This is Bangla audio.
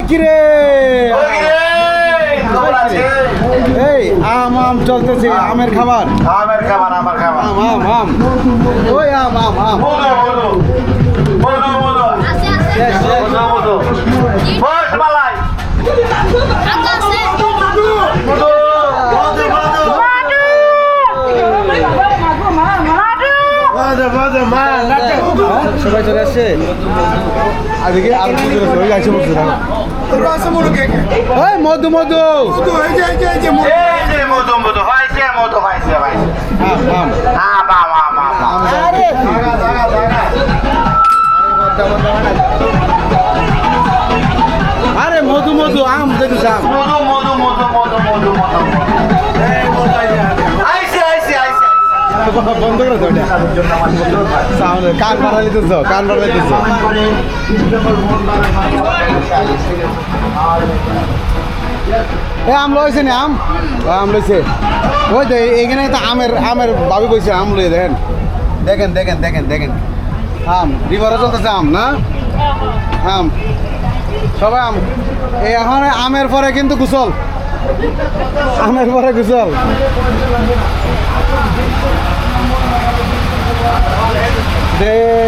কিরে এই আম আম চলতেছে আমের খাবার আমার খাবার আম আম আম ওই আম আম আম শেষ শেষ সবাই চলে আসছে আজকে আর সবাই আসছে বলছে ওই মধু মধু আরে মধু মধু আম দেখুছ আম বন্ধ করে দাও সামনে কান বাড়ালি তো কান বাড়ালি তো আম লইছে না আম লইছে ওই তো এখানে তো আমের ভাবি বইছে আম লই দেখেন দেখেন দেখেন দেখেন দেখেন আম রিভারে চলতেছে আম না আম সবাই আম এই এখন আমের পরে কিন্তু গোসল আমের পরে গোসল দে